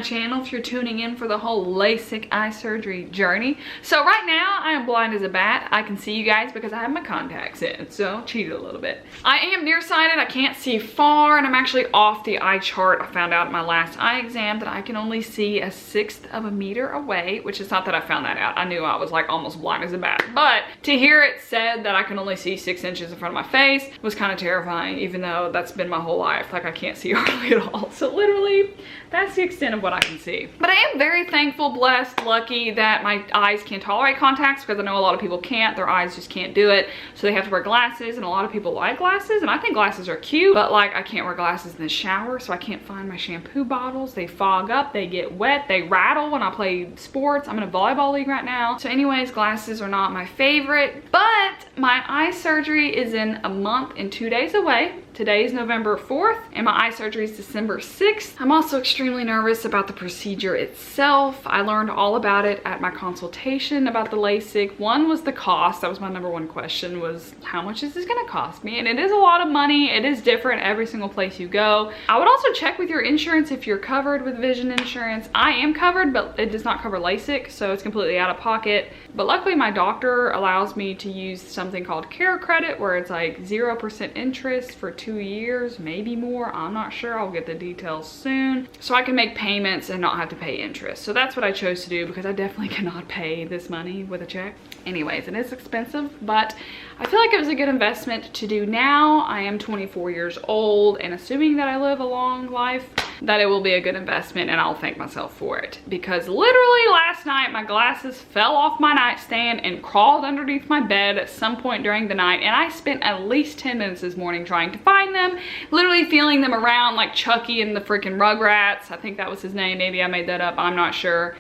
Channel if you're tuning in for the whole LASIK eye surgery journey. So right now I am blind as a bat. I can see you guys because I have my contacts in, so cheated a little bit. I am nearsighted, I can't see far, and I'm actually off the eye chart. I found out in my last eye exam that I can only see 1/6 of a meter away, which is not that I found that out. I knew I was like almost blind as a bat, but to hear it said that I can only see 6 inches in front of my face was kind of terrifying, even though that's been my whole life. Like I can't see hardly at all. So literally that's the extent of what I can see. But I am very thankful, blessed, lucky that my eyes can tolerate contacts, because I know a lot of people can't. Their eyes just can't do it. So they have to wear glasses, and a lot of people like glasses, and I think glasses are cute, but like I can't wear glasses in the shower, so I can't find my shampoo bottles. They fog up, they get wet, they rattle when I play sports. I'm in a volleyball league right now. So anyways, glasses are not my favorite, but my eye surgery is in a month and 2 days away. Today is November 4th, and my eye surgery is December 6th. I'm also extremely nervous about the procedure itself. I learned all about it at my consultation about the LASIK. One was the cost. That was my #1 question, was how much is this gonna cost me? And it is a lot of money. It is different every single place you go. I would also check with your insurance if you're covered with vision insurance. I am covered, but it does not cover LASIK, so it's completely out of pocket. But luckily my doctor allows me to use something called Care Credit, where it's like 0% interest for 2 years, maybe more. I'm not sure. I'll get the details soon. So I can make payments and not have to pay interest. So that's what I chose to do, because I definitely cannot pay this money with a check. Anyways, it is expensive, but I feel like it was a good investment to do now. I am 24 years old, and assuming that I live a long life, that it will be a good investment, and I'll thank myself for it. Because literally last night, my glasses fell off my nightstand and crawled underneath my bed at some point during the night, and I spent at least 10 minutes this morning trying to find them, literally feeling them around like Chucky and the freaking Rugrats. I think that was his name. Maybe I made that up. I'm not sure.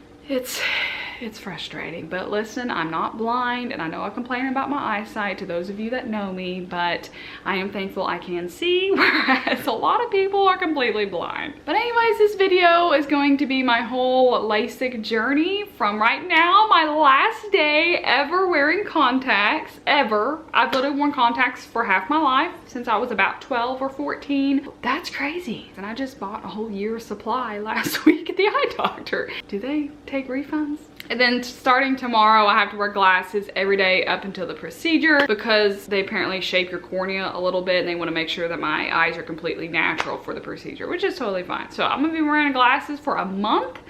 It's frustrating, but listen, I'm not blind, and I know I complain about my eyesight to those of you that know me, but I am thankful I can see, whereas a lot of people are completely blind. But anyways, this video is going to be my whole LASIK journey from right now, my last day ever wearing contacts, ever. I've literally worn contacts for half my life, since I was about 12 or 14. That's crazy. And I just bought a whole year's supply last week at the eye doctor. Do they take refunds? And then starting tomorrow, I have to wear glasses every day up until the procedure, because they apparently shape your cornea a little bit, and they want to make sure that my eyes are completely natural for the procedure, which is totally fine. So I'm gonna be wearing glasses for a month,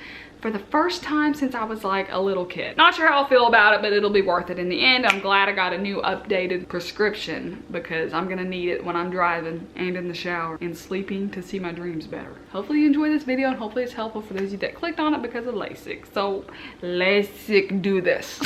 for the first time since I was like a little kid. Not sure how I'll feel about it, but it'll be worth it in the end. I'm glad I got a new updated prescription, because I'm gonna need it when I'm driving and in the shower and sleeping to see my dreams better. Hopefully you enjoy this video, and hopefully it's helpful for those of you that clicked on it because of LASIK. So LASIK, do this.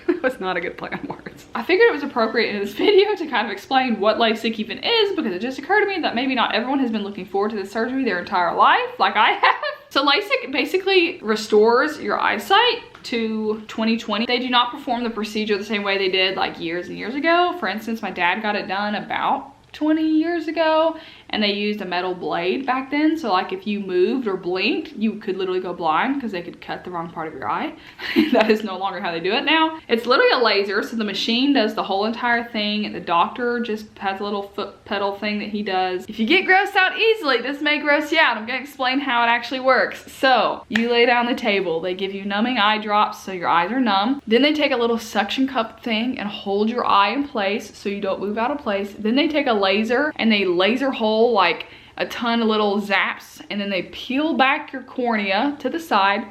That was not a good play on words. I figured it was appropriate in this video to kind of explain what LASIK even is, because it just occurred to me that maybe not everyone has been looking forward to this surgery their entire life like I have. So LASIK basically restores your eyesight to 20/20. They do not perform the procedure the same way they did like years and years ago. For instance, my dad got it done about 20 years ago, and they used a metal blade back then, so like if you moved or blinked, you could literally go blind because they could cut the wrong part of your eye. That is no longer how they do it now. It's literally a laser, so the machine does the whole entire thing, and the doctor just has a little foot pedal thing that he does. If you get grossed out easily, this may gross you out. I'm gonna explain how it actually works. So you lay down the table, they give you numbing eye drops so your eyes are numb. Then they take a little suction cup thing and hold your eye in place so you don't move out of place. Then they take a laser and they laser hole like a ton of little zaps, and then they peel back your cornea to the side.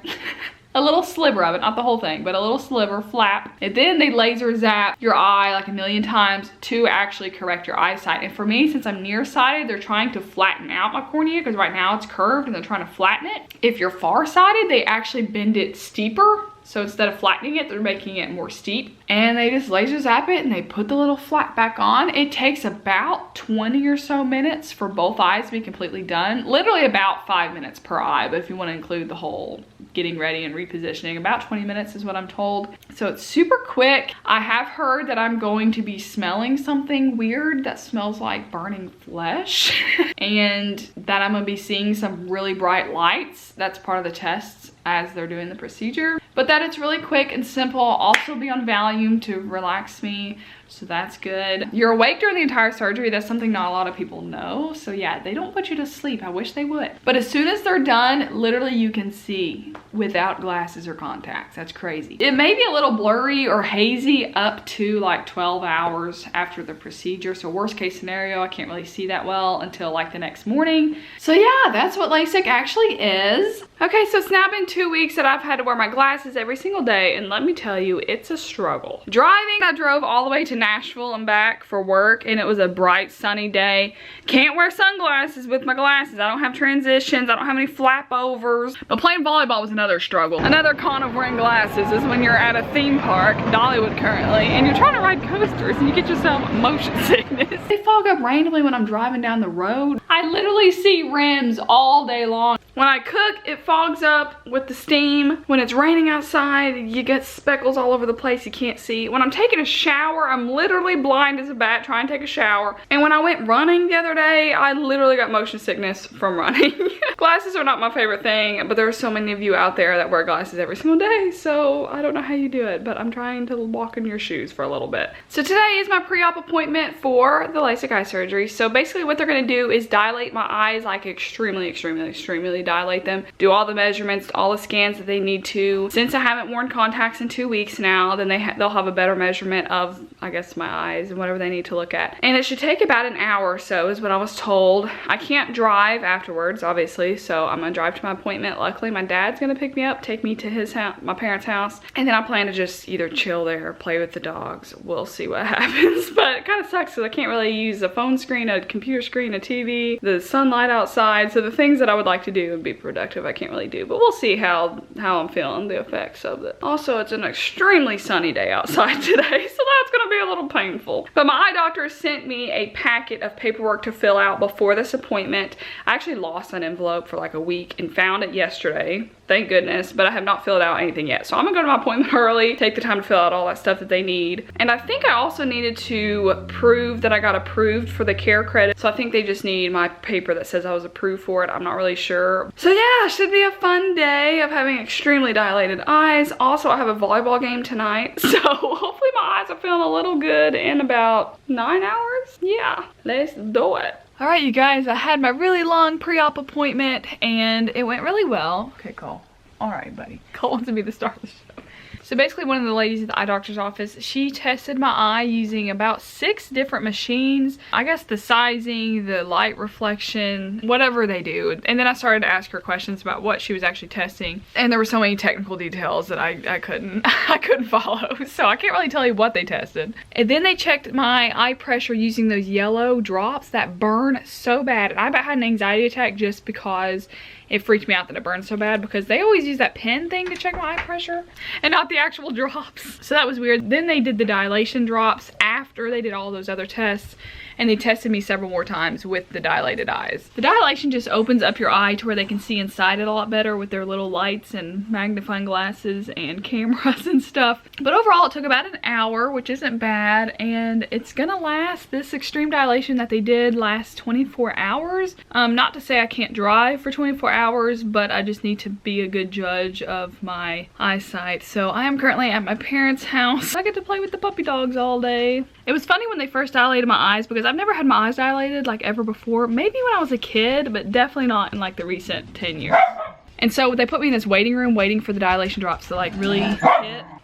A little sliver of it, not the whole thing, but a little sliver, flap. And then they laser zap your eye like 1,000,000 times to actually correct your eyesight. And for me, since I'm nearsighted, they're trying to flatten out my cornea, because right now it's curved and they're trying to flatten it. If you're farsighted, they actually bend it steeper. So instead of flattening it, they're making it more steep. And they just laser zap it, and they put the little flap back on. It takes about 20 or so minutes for both eyes to be completely done. Literally about 5 minutes per eye, but if you want to include the whole getting ready and repositioning. About 20 minutes is what I'm told. So it's super quick. I have heard that I'm going to be smelling something weird that smells like burning flesh and that I'm gonna be seeing some really bright lights. That's part of the tests as they're doing the procedure. But that it's really quick and simple. I'll also be on Valium to relax me, so that's good. You're awake during the entire surgery. That's something not a lot of people know. So yeah, they don't put you to sleep. I wish they would. But as soon as they're done, literally you can see without glasses or contacts. That's crazy. It may be a little blurry or hazy up to like 12 hours after the procedure. So worst case scenario, I can't really see that well until like the next morning. So yeah, that's what LASIK actually is. Okay, so it's now been 2 weeks that I've had to wear my glasses every single day, and let me tell you, it's a struggle. Driving, I drove all the way to Nashville and back for work, and it was a bright, sunny day. Can't wear sunglasses with my glasses. I don't have transitions. I don't have any flap overs. But playing volleyball was another struggle. Another con of wearing glasses is when you're at a theme park, Dollywood currently, and you're trying to ride coasters and you get yourself motion sickness. They fog up randomly when I'm driving down the road. I literally see rims all day long. When I cook, it fogs up with the steam. When it's raining outside, you get speckles all over the place you can't see. When I'm taking a shower, I'm literally blind as a bat trying to take a shower. And when I went running the other day, I literally got motion sickness from running. Glasses are not my favorite thing, but there are so many of you out there that wear glasses every single day, so I don't know how you do it, but I'm trying to walk in your shoes for a little bit. So today is my pre-op appointment for the LASIK eye surgery. So basically what they're gonna do is dilate my eyes, like extremely dilate them, do all the measurements, all the scans that they need to. Since I haven't worn contacts in 2 weeks now, then they'll have a better measurement of, I guess, my eyes and whatever they need to look at. And it should take about an hour or so is what I was told. I can't drive afterwards, obviously, so I'm gonna drive to my appointment. Luckily, my dad's gonna pick me up, take me to his house, my parents' house, and then I plan to just either chill there or play with the dogs. We'll see what happens, but it kind of sucks because I can't really use a phone screen, a computer screen, a TV, the sunlight outside, so the things that I would like to do and be productive I can't really do, but we'll see how I'm feeling, the effects of it. Also, it's an extremely sunny day outside today, so that's gonna be a little painful. But my eye doctor sent me a packet of paperwork to fill out before this appointment. I actually lost an envelope for like a week and found it yesterday. Thank goodness, but I have not filled out anything yet. So I'm gonna go to my appointment early, take the time to fill out all that stuff that they need. And I think I also needed to prove that I got approved for the care credit. So I think they just need my paper that says I was approved for it. I'm not really sure. So yeah, should be a fun day of having extremely dilated eyes. Also, I have a volleyball game tonight. So hopefully my eyes are feeling a little good in about 9 hours. Yeah, let's do it. All right, you guys, I had my really long pre-op appointment and it went really well. Okay, Cole. All right, buddy. Cole wants to be the star of the show. So basically one of the ladies at the eye doctor's office, she tested my eye using about 6 different machines. I guess the sizing, the light reflection, whatever they do. And then I started to ask her questions about what she was actually testing. And there were so many technical details that I couldn't follow. So I can't really tell you what they tested. And then they checked my eye pressure using those yellow drops that burn so bad. And I about had an anxiety attack just because it freaked me out that it burned so bad, because they always use that pen thing to check my eye pressure and not the actual drops. So that was weird. Then they did the dilation drops after they did all those other tests, and they tested me several more times with the dilated eyes. The dilation just opens up your eye to where they can see inside it a lot better with their little lights and magnifying glasses and cameras and stuff. But overall it took about an hour, which isn't bad, and it's gonna last, this extreme dilation that they did last 24 hours. Not to say I can't drive for 24 hours, but I just need to be a good judge of my eyesight. So I am currently at my parents' house. I get to play with the puppy dogs all day. It was funny when they first dilated my eyes because I've never had my eyes dilated like ever before. Maybe when I was a kid, but definitely not in like the recent 10 years. And so they put me in this waiting room waiting for the dilation drops to like really hit.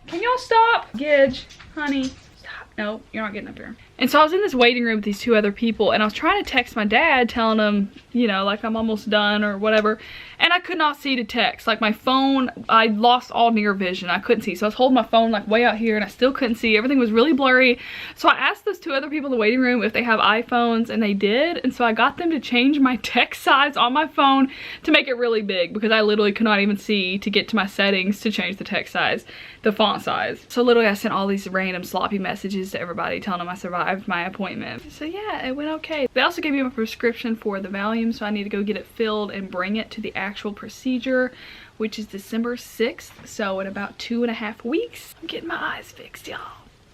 Can y'all stop? Gidge, honey, stop. No, you're not getting up here. And so I was in this waiting room with these 2 other people, and I was trying to text my dad telling him, you know, like I'm almost done or whatever. And I could not see to text. Like my phone, I lost all near vision. I couldn't see. So I was holding my phone like way out here and I still couldn't see. Everything was really blurry. So I asked those 2 other people in the waiting room if they have iPhones, and they did. And so I got them to change my text size on my phone to make it really big, because I literally could not even see to get to my settings to change the text size, the font size. So literally I sent all these random sloppy messages to everybody telling them I survived my appointment. So yeah, it went okay. They also gave me a prescription for the Valium, so I need to go get it filled and bring it to the actual procedure, which is December 6th. So in about 2.5 weeks, I'm getting my eyes fixed, y'all.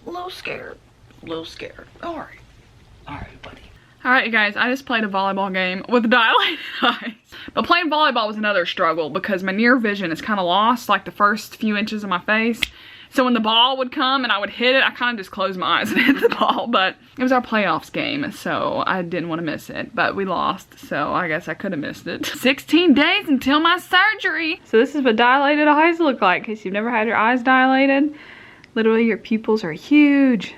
A little scared. A little scared. All right. All right, buddy. All right, you guys, I just played a volleyball game with dilated eyes. But playing volleyball was another struggle because my near vision is kind of lost, like the first few inches of my face. So when the ball would come and I would hit it, I kind of just closed my eyes and hit the ball. But it was our playoffs game, so I didn't want to miss it. But we lost, so I guess I could have missed it. 16 days until my surgery. So this is what dilated eyes look like, in case you've never had your eyes dilated. Literally, your pupils are huge.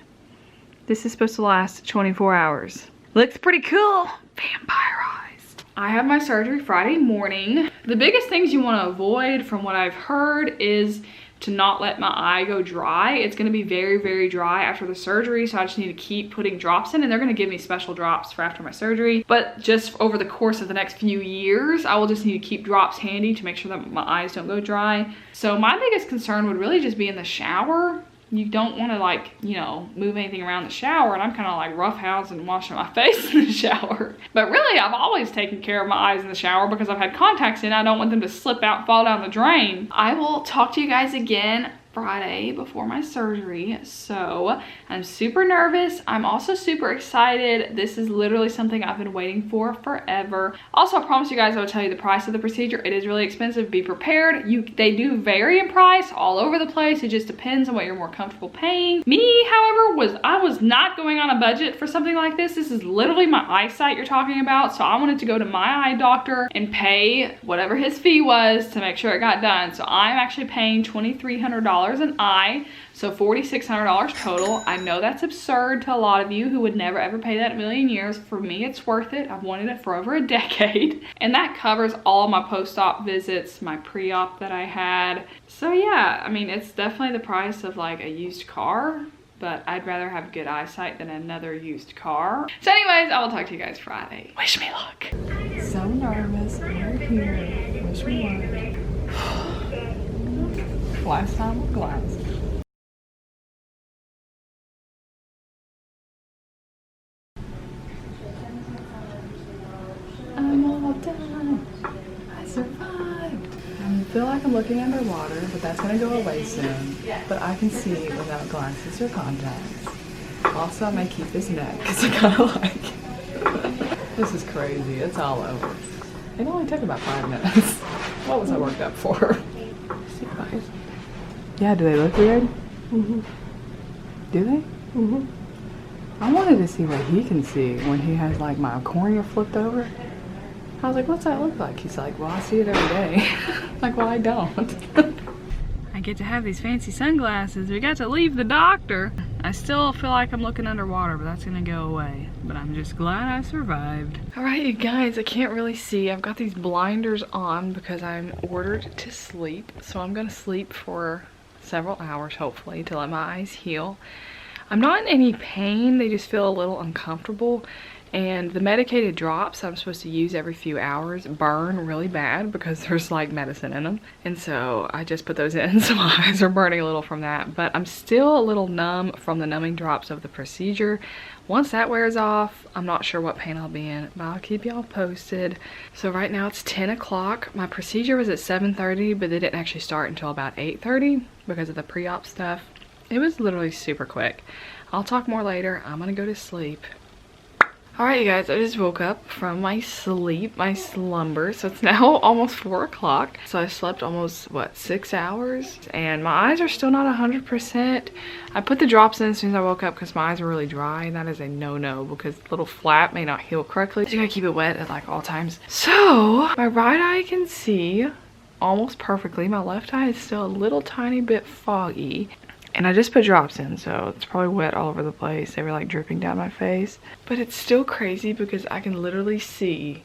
This is supposed to last 24 hours. Looks pretty cool. Vampirized. I have my surgery Friday morning. The biggest things you want to avoid from what I've heard is to not let my eye go dry. It's going to be very, very dry after the surgery, so I just need to keep putting drops in, and they're going to give me special drops for after my surgery. But just over the course of the next few years, I will just need to keep drops handy to make sure that my eyes don't go dry. So my biggest concern would really just be in the shower. You don't want to, like, you know, move anything around the shower, and I'm kind of like roughhousing and washing my face in the shower. But really, I've always taken care of my eyes in the shower because I've had contacts in. I don't want them to slip out and fall down the drain. I will talk to you guys again Friday before my surgery. So I'm super nervous. I'm also super excited. This is literally something I've been waiting for forever. Also, I promise you guys I will tell you the price of the procedure. It is really expensive. Be prepared. They do vary in price all over the place. It just depends on what you're more comfortable paying. Me, however, I was not going on a budget for something like this. This is literally my eyesight you're talking about. So I wanted to go to my eye doctor and pay whatever his fee was to make sure it got done. So I'm actually paying $2,300 an eye, so $4,600 total. I know that's absurd to a lot of you who would never ever pay that in a million years. For me, it's worth it. I've wanted it for over a decade, and that covers all my post-op visits, my pre-op that I had. So yeah, I mean, it's definitely the price of like a used car, but I'd rather have good eyesight than another used car. So anyways, I will talk to you guys Friday. Wish me luck. So nervous. We're here. Wish me luck. Last time with glasses. I'm all done. I survived. I feel like I'm looking underwater, but that's gonna go away soon. But I can see without glasses or contacts. Also, I may keep this neck because I kind of like it. This is crazy. It's all over. It only took about 5 minutes. What was I worked up for? See, guys. Yeah, do they look weird? Mm-hmm. Do they? Mm-hmm. I wanted to see what he can see when he has like my cornea flipped over. I was like, what's that look like? He's like, well, I see it every day. Like, well, I don't. I get to have these fancy sunglasses. We got to leave the doctor. I still feel like I'm looking underwater, but that's gonna go away. But I'm just glad I survived. All right, you guys, I can't really see. I've got these blinders on because I'm ordered to sleep. So I'm gonna sleep for several hours, hopefully, to let my eyes heal. I'm not in any pain. They just feel a little uncomfortable. And the medicated drops I'm supposed to use every few hours burn really bad because there's like medicine in them. And so I just put those in, so my eyes are burning a little from that. But I'm still a little numb from the numbing drops of the procedure. Once that wears off, I'm not sure what pain I'll be in, but I'll keep y'all posted. So right now it's 10 o'clock. My procedure was at 7:30, but they didn't actually start until about 8:30 because of the pre-op stuff. It was literally super quick. I'll talk more later. I'm gonna go to sleep. All right, you guys, I just woke up from my sleep, my slumber. So it's now almost 4 o'clock. So I slept almost, what, 6 hours? And my eyes are still not 100%. I put the drops in as soon as I woke up because my eyes are really dry. And that is a no-no because the little flap may not heal correctly. So you gotta keep it wet at like all times. So my right eye can see almost perfectly. My left eye is still a little tiny bit foggy. And I just put drops in, so it's probably wet all over the place. They were like dripping down my face. But it's still crazy because I can literally see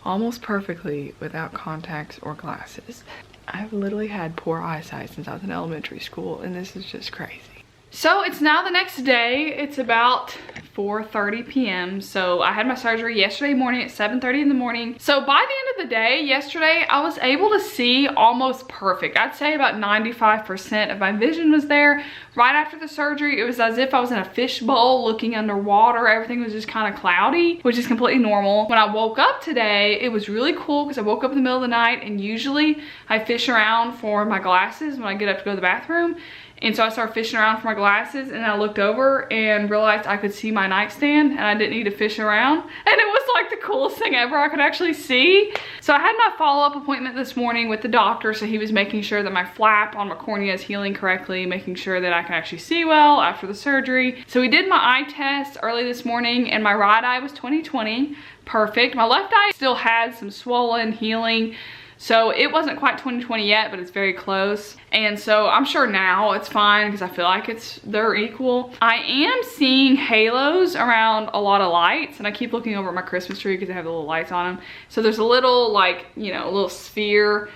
almost perfectly without contacts or glasses. I've literally had poor eyesight since I was in elementary school, and this is just crazy. So it's now the next day. It's about 4:30 p.m. So I had my surgery yesterday morning at 7:30 in the morning. So by the end of the day yesterday, I was able to see almost perfect. I'd say about 95% of my vision was there. Right after the surgery, it was as if I was in a fishbowl looking underwater. Everything was just kind of cloudy, which is completely normal. When I woke up today, it was really cool because I woke up in the middle of the night, and usually I fish around for my glasses when I get up to go to the bathroom. And so I started fishing around for my glasses, and I looked over and realized I could see my nightstand and I didn't need to fish around. And it was like the coolest thing ever. I could actually see. So I had my follow-up appointment this morning with the doctor. So he was making sure that my flap on my cornea is healing correctly, making sure that I can actually see well after the surgery. So we did my eye test early this morning, and my right eye was 20/20, perfect. My left eye still had some swollen healing. So it wasn't quite 20/20 yet, but it's very close. And so I'm sure now it's fine because I feel like they're equal. I am seeing halos around a lot of lights, and I keep looking over at my Christmas tree because they have the little lights on them. So there's a little, like, you know, a little sphere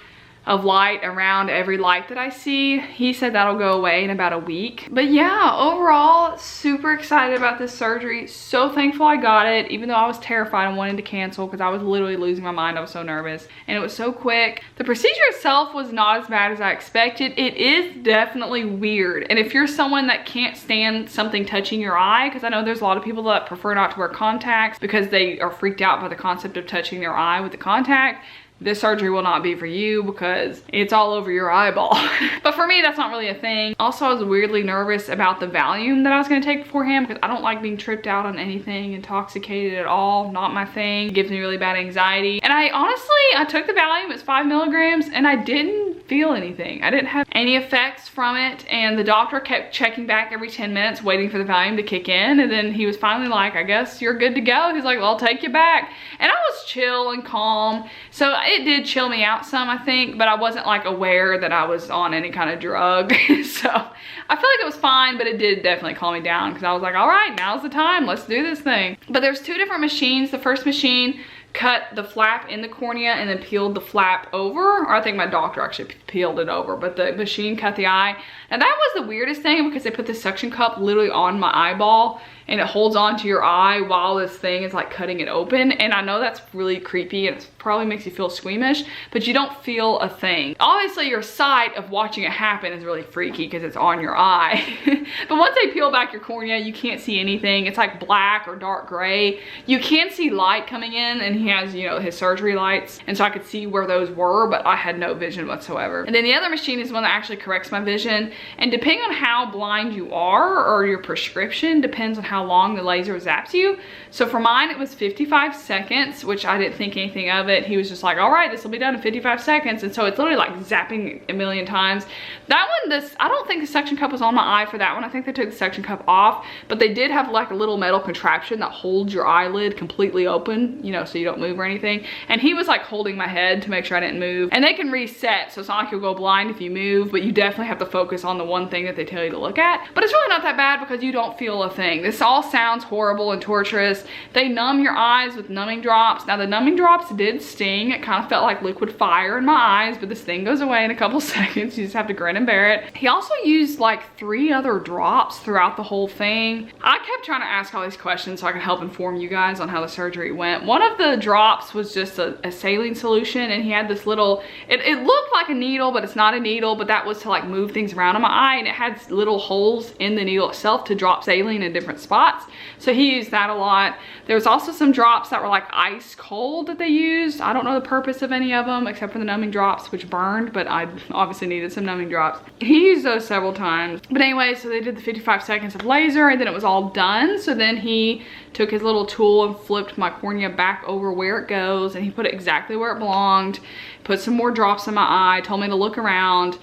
of light around every light that I see. He said that'll go away in about a week. But yeah, overall, super excited about this surgery. So thankful I got it, even though I was terrified and wanting to cancel because I was literally losing my mind. I was so nervous, and it was so quick. The procedure itself was not as bad as I expected. It is definitely weird, and if you're someone that can't stand something touching your eye, because I know there's a lot of people that prefer not to wear contacts because they are freaked out by the concept of touching their eye with the contact, this surgery will not be for you because it's all over your eyeball. But for me, that's not really a thing. Also, I was weirdly nervous about the Valium that I was gonna take beforehand because I don't like being tripped out on anything, intoxicated at all, not my thing. It gives me really bad anxiety. And I took the Valium, it's 5 milligrams, and I didn't feel anything. I didn't have any effects from it, and the doctor kept checking back every 10 minutes, waiting for the Valium to kick in, and then he was finally like, I guess you're good to go. He's like, well, I'll take you back. And I was chill and calm. So it did chill me out some, I think, but I wasn't like aware that I was on any kind of drug. So I feel like it was fine, but it did definitely calm me down because I was like, all right, now's the time, let's do this thing. But there's two different machines. The first machine cut the flap in the cornea and then peeled the flap over, or I think my doctor actually peeled it over, but the machine cut the eye. And that was the weirdest thing because they put the suction cup literally on my eyeball, and it holds onto your eye while this thing is like cutting it open. And I know that's really creepy and it probably makes you feel squeamish, but you don't feel a thing. Obviously your sight of watching it happen is really freaky because it's on your eye. But once they peel back your cornea, you can't see anything. It's like black or dark gray. You can see light coming in, and he has, you know, his surgery lights. And so I could see where those were, but I had no vision whatsoever. And then the other machine is one that actually corrects my vision. And depending on how blind you are, or your prescription, depends on how long the laser zaps you. So for mine, it was 55 seconds, which I didn't think anything of it. He was just like, all right, this will be done in 55 seconds. And so it's literally like zapping a million times. That one, I don't think the suction cup was on my eye for that one. I think they took the suction cup off, but they did have like a little metal contraption that holds your eyelid completely open, you know, so you don't move or anything. And he was like holding my head to make sure I didn't move. And they can reset, so it's not like you'll go blind if you move, but you definitely have to focus on the one thing that they tell you to look at. But it's really not that bad because you don't feel a thing. This all sounds horrible and torturous. They numb your eyes with numbing drops. Now the numbing drops did sting. It kind of felt like liquid fire in my eyes, but this thing goes away in a couple seconds. You just have to grin and bear it. He also used like 3 other drops throughout the whole thing. I kept trying to ask all these questions so I could help inform you guys on how the surgery went. One of the drops was just a saline solution, and he had this little, it looked like a needle, but it's not a needle, but that was to like move things around in my eye, and it had little holes in the needle itself to drop saline in different spots. So he used that a lot. There was also some drops that were like ice cold that they used. I don't know the purpose of any of them except for the numbing drops, which burned, but I obviously needed some numbing drops. He used those several times. But anyway, so they did the 55 seconds of laser, and then it was all done. So then he took his little tool and flipped my cornea back over where it goes, and he put it exactly where it belonged, put some more drops in my eye, told me to look around.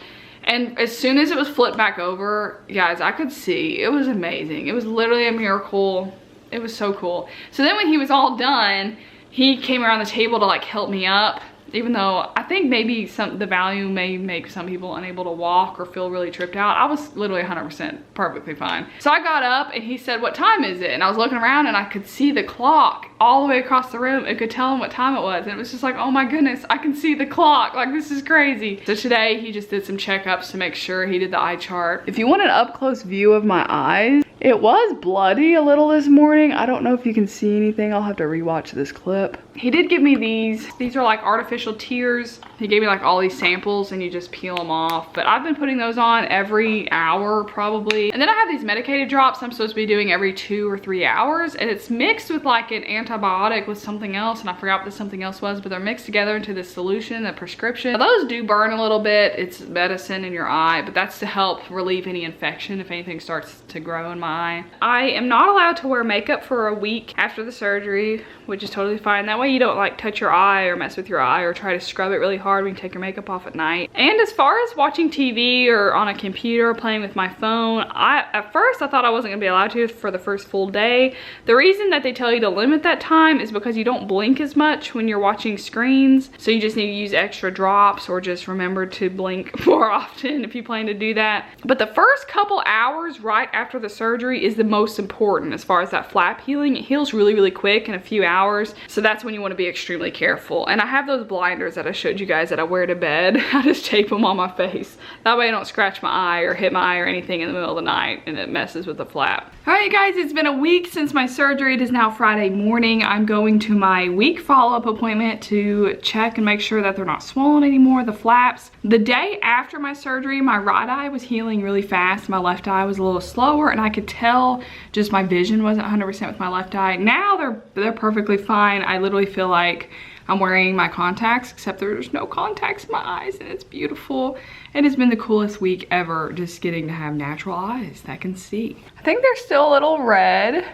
And as soon as it was flipped back over, guys, I could see. It was amazing. It was literally a miracle. It was so cool. So then when he was all done, he came around the table to like help me up. even though I think maybe the value may make some people unable to walk or feel really tripped out. I was literally 100% perfectly fine. So I got up and he said, "What time is it?" And I was looking around and I could see the clock all the way across the room. It could tell him what time it was. And it was just like, oh my goodness, I can see the clock. Like, this is crazy. So today he just did some checkups to make sure. He did the eye chart. If you want an up close view of my eyes, it was bloody a little this morning. I don't know if you can see anything. I'll have to rewatch this clip. He did give me these. These are like artificial tears. He gave me like all these samples and you just peel them off. But I've been putting those on every hour probably. And then I have these medicated drops I'm supposed to be doing every 2 or 3 hours. And it's mixed with like an antibiotic with something else. And I forgot what this something else was, but they're mixed together into this solution, a prescription. Now, those do burn a little bit. It's medicine in your eye, but that's to help relieve any infection if anything starts to grow in my eye. I am not allowed to wear makeup for a week after the surgery, which is totally fine. That way you don't like touch your eye or mess with your eye or try to scrub it really hard when you take your makeup off at night. And as far as watching TV or on a computer, playing with my phone, at first I thought I wasn't gonna be allowed to for the first full day. The reason that they tell you to limit that time is because you don't blink as much when you're watching screens. So you just need to use extra drops or just remember to blink more often if you plan to do that. But the first couple hours right after the surgery is the most important as far as that flap healing. It heals really, really quick in a few hours. So that's when you want to be extremely careful. And I have those blinders that I showed you guys that I wear to bed. I just tape them on my face. That way I don't scratch my eye or hit my eye or anything in the middle of the night and it messes with the flap. All right, you guys, it's been a week since my surgery. It is now Friday morning. I'm going to my week follow-up appointment to check and make sure that they're not swollen anymore, the flaps. The day after my surgery, my right eye was healing really fast. My left eye was a little slower and I could tell just my vision wasn't 100% with my left eye. Now they're perfectly fine. I literally feel like I'm wearing my contacts, except there's no contacts in my eyes and it's beautiful. It has been the coolest week ever, just getting to have natural eyes that can see. I think they're still a little red.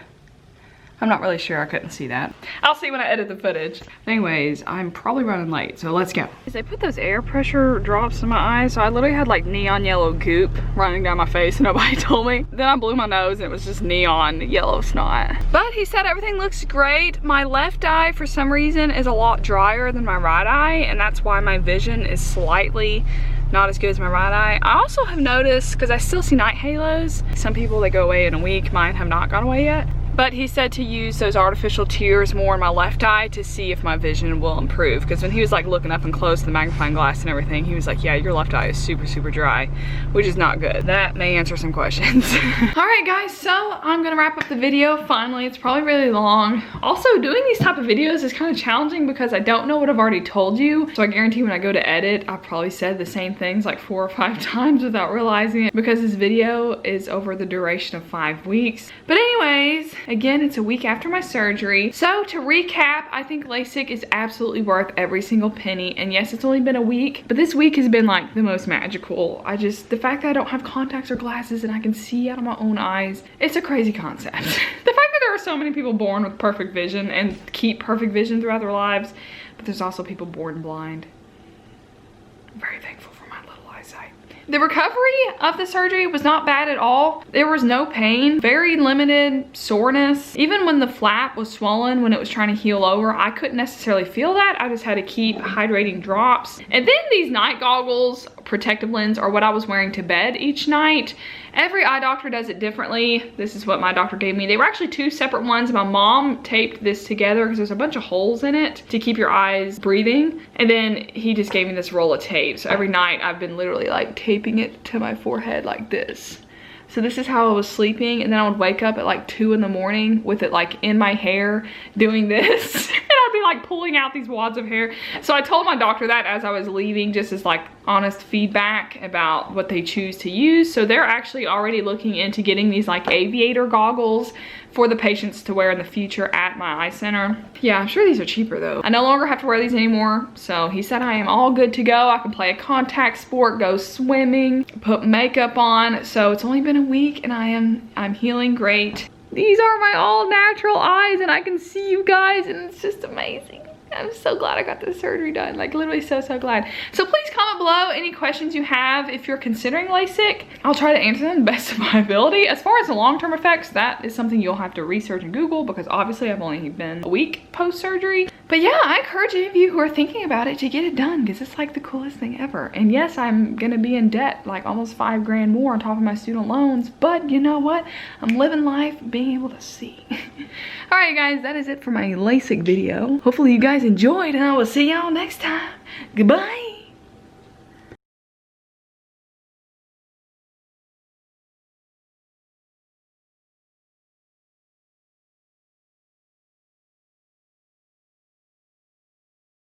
I'm not really sure, I couldn't see that. I'll see when I edit the footage. Anyways, I'm probably running late, so let's go. They put those air pressure drops in my eyes, so I literally had like neon yellow goop running down my face and nobody told me. Then I blew my nose and it was just neon yellow snot. But he said everything looks great. My left eye, for some reason, is a lot drier than my right eye, and that's why my vision is slightly not as good as my right eye. I also have noticed, because I still see night halos, some people, they go away in a week. Mine have not gone away yet. But he said to use those artificial tears more in my left eye to see if my vision will improve. Because when he was like looking up and close to the magnifying glass and everything, he was like, yeah, your left eye is super, super dry, which is not good. That may answer some questions. All right, guys, so I'm gonna wrap up the video. Finally, it's probably really long. Also, doing these type of videos is kind of challenging because I don't know what I've already told you. So I guarantee when I go to edit, I've probably said the same things like 4 or 5 times without realizing it, because this video is over the duration of 5 weeks. But anyways, again, it's a week after my surgery. So to recap, I think LASIK is absolutely worth every single penny. And yes, it's only been a week, but this week has been like the most magical. The fact that I don't have contacts or glasses and I can see out of my own eyes, it's a crazy concept. The fact that there are so many people born with perfect vision and keep perfect vision throughout their lives, but there's also people born blind. I'm very thankful for my little eyesight. The recovery of the surgery was not bad at all. There was no pain, very limited soreness. Even when the flap was swollen, when it was trying to heal over, I couldn't necessarily feel that. I just had to keep hydrating drops. And then these night goggles, protective lens, are what I was wearing to bed each night. Every eye doctor does it differently. This is what my doctor gave me. They were actually 2 separate ones. My mom taped this together because there's a bunch of holes in it to keep your eyes breathing. And then he just gave me this roll of tape. So every night I've been literally like taping it to my forehead like this. So this is how I was sleeping, and then I would wake up at like 2 in the morning with it like in my hair doing this. And I'd be like pulling out these wads of hair. So I told my doctor that as I was leaving, just as like honest feedback about what they choose to use. So they're actually already looking into getting these like aviator goggles for the patients to wear in the future at my eye center. Yeah, I'm sure these are cheaper though. I no longer have to wear these anymore. So he said I am all good to go. I can play a contact sport, go swimming, put makeup on. So it's only been a week and I'm healing great. These are my all natural eyes and I can see you guys and it's just amazing. I'm so glad I got this surgery done. Like literally so glad. So please comment below any questions you have if you're considering LASIK. I'll try to answer them the best of my ability. As far as the long-term effects, that is something you'll have to research and Google because obviously I've only been a week post-surgery. But yeah, I encourage any of you who are thinking about it to get it done because it's like the coolest thing ever. And yes, I'm gonna be in debt, like almost 5 grand more on top of my student loans, but you know what? I'm living life being able to see. All right, guys, that is it for my LASIK video. Hopefully you guys enjoyed and I will see y'all next time. Goodbye.